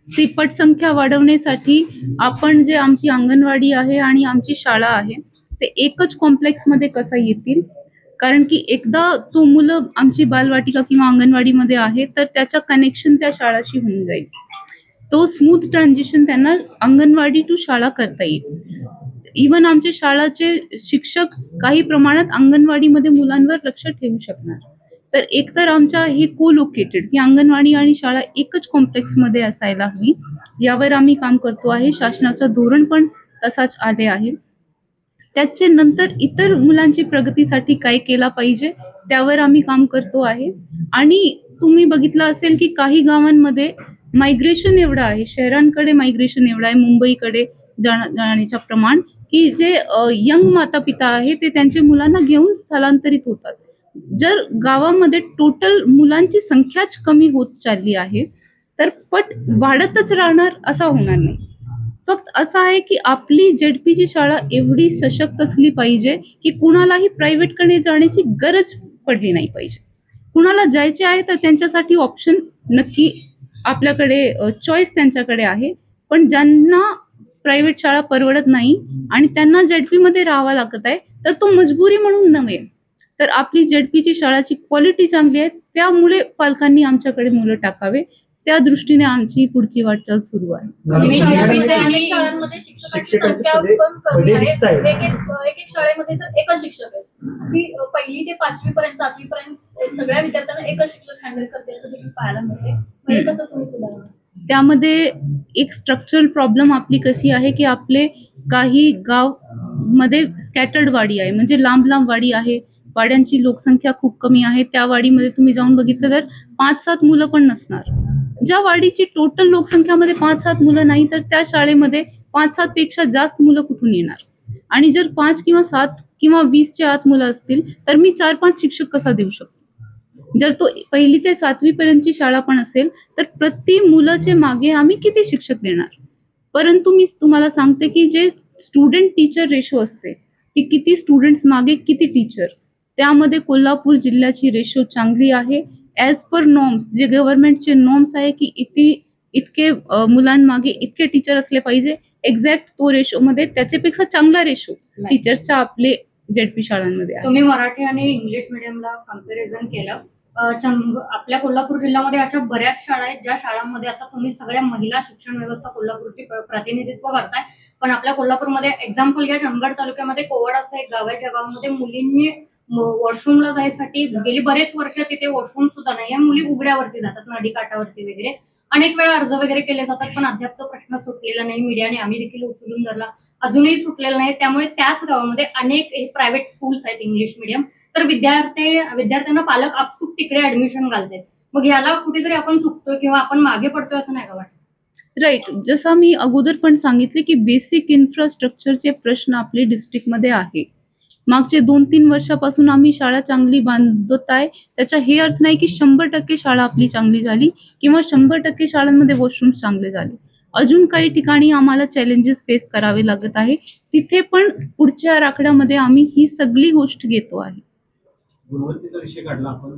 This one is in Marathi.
ची पटसंख्या वाढवण्यासाठी आपण जे आमची अंगणवाडी आहे आणि आमची शाळा आहे ते एकच कॉम्प्लेक्समध्ये कसं येतील, कारण की एकदा तो मुलं आमची बालवाटिका किंवा अंगणवाडीमध्ये आहे तर त्याचं कनेक्शन त्या शाळाशी होऊन जाईल. तो स्मूथ ट्रान्झिशन त्यांना अंगणवाडी टू शाळा करता येईल. इव्हन आमच्या शाळाचे शिक्षक काही प्रमाणात अंगणवाडीमध्ये मुलांवर लक्ष ठेवू शकणार. तर एकतर आमच्या हे को-लोकेटेड ही अंगणवाडी आणि शाळा एकच कॉम्प्लेक्समध्ये असायला हवी, यावर आम्ही काम करतो आहे. शासनाचं धोरण पण तसाच आले आहे. त्याचे नंतर इतर मुलांची प्रगतीसाठी काय केला पाहिजे त्यावर आम्ही काम करतो आहे. आणि तुम्ही बघितलं असेल की काही गावांमध्ये मायग्रेशन एवढं आहे, शहरांकडे मायग्रेशन एवढं आहे, मुंबईकडे जाण्याचं प्रमाण, की जे यंग माता-पिता आहे ते त्यांच्या मुलांना घेऊन स्थलांतरित होतात. जर गावामध्ये टोटल मुलांची संख्याच कमी होत चालली आहे, तर पट वाढतच राहणार असं होणार नाही. फक्त असं आहे की आपली जेडपीची शाळा एवढी सशक्त असली पाहिजे की कुणालाही प्रायव्हेटकडे जाण्याची गरज पडली नाही पाहिजे. कुणाला जायचे आहे तर त्यांच्यासाठी ऑप्शन नक्की आपल्याकडे चॉईस त्यांच्याकडे आहे. पण ज्यांना प्रायव्हेट शाळा परवडत नाही आणि त्यांना जेडपीमध्ये राहावं लागत आहे, तर तो मजबुरी म्हणून नव्हे, तर आपली जेडपीची शाळाची क्वालिटी चांगली आहे, त्यामुळे पालकांनी आमच्याकडे मुलं टाकावे. त्या दृष्टीने आमची पुढची वाटचाल सुरू आहे. अनेक शाळांमध्ये शिक्षकांची संख्या पण कमी आहे. एक शाळेमध्ये तर एकच शिक्षक आहे. ती 1ली ते 5वी पर्यंत 7वी पर्यंत सगळ्या विद्यार्थ्यांना एकच शिक्षक हँडल करते असं देखील पाहायला मिळते. हे कसं तुम्ही सुधारणार? त्यामध्ये एक स्ट्रक्चरल प्रॉब्लेम आपली कशी आहे की आपले काही गाव मध्ये स्कॅटर्ड वाडी आहे, म्हणजे लांब लांब वाडी आहे, वाड्यांची लोकसंख्या खूप कमी आहे. त्या वाडीमध्ये तुम्ही जाऊन बघितलं तर 5-7 मुलं पण नसणार. ज्या वाडीची टोटल लोकसंख्यामध्ये 5-7 मुलं नाही तर त्या शाळेमध्ये 5-7 पेक्षा जास्त मुलं कुठून येणार? आणि जर 5 किंवा 7 किंवा 20च्या आत मुलं असतील तर मी 4-5 शिक्षक कसा देऊ शकतो? जर तो 1ली ते 7वी पर्यंतची शाळा पण असेल तर प्रति मुलाचे मागे आम्ही किती शिक्षक देणार? परंतु मी तुम्हाला सांगते की जे स्टुडंट टीचर रेशो असते की किती स्टुडंट्स मागे किती टीचर, त्यामध्ये कोल्हापूर जिल्ह्याची रेशो चांगली आहे. ॲज पर नॉर्म्स, जे गव्हर्नमेंटचे नॉर्म्स आहे की इतके मुलांमागे इतके टीचर असले पाहिजे, एक्झॅक्ट तो रेशोमध्ये त्याच्यापेक्षा चांगला रेशो टीचर्सच्या आपले जेडपी शाळांमध्ये आहे. तुम्ही मराठी आणि इंग्लिश मीडियमला कंपॅरिझन केलं. आपल्या कोल्हापूर जिल्ह्यामध्ये अशा बऱ्याच शाळा आहेत ज्या शाळांमध्ये आता तुम्ही सगळ्या महिला शिक्षण व्यवस्था कोल्हापूरची प्रतिनिधित्व करताय. पण आपल्या कोल्हापूरमध्ये एक्झाम्पल घ्या, चंदगड तालुक्यामध्ये कोवड असं एक गाव आहे, ज्या गावामध्ये मुलींनी वॉशरूमला जायसाठी गेली बरेच वर्ष तिथे वॉशरूम सुद्धा नाही. या मुली उघड्यावरती जातात, नदीकाठावरती वगैरे. अनेक वेळा अर्ज वगैरे केले जातात पण अद्याप तो प्रश्न सुटलेला नाही. मीडियाने आम्ही देखील उचलून धरला, अजूनही सुटलेला नाही. त्यामुळे त्याच गावामध्ये अनेक प्रायव्हेट स्कूल्स आहेत इंग्लिश मीडियम, तर विद्यार्थ्यांना पालक आपसूक तिकडे ऍडमिशन घालतात. मग याला कुठेतरी आपण चुकतोय किंवा आपण मागे पडतोय असं नाही का वाटत? राईट. जसं मी अगोदर पण सांगितले की बेसिक इन्फ्रास्ट्रक्चरचे प्रश्न आपले डिस्ट्रिक्टमध्ये आहे. मागचे 2-3 वर्षापासून आम्ही शाळा चांगली बांधत आहे. त्याचा हे अर्थ नाही की 100% शाळा आपली चांगली झाली किंवा 100% शाळांमध्ये वॉशरूम्स चांगले झाले. अजून काही ठिकाणी आम्हाला चॅलेंजेस फेस करावे लागत आहे. तिथे पण पुढच्या आराखड्यामध्ये आम्ही ही सगळी गोष्ट घेतो आहे. गुणवत्तेचा विषय काढला आपण.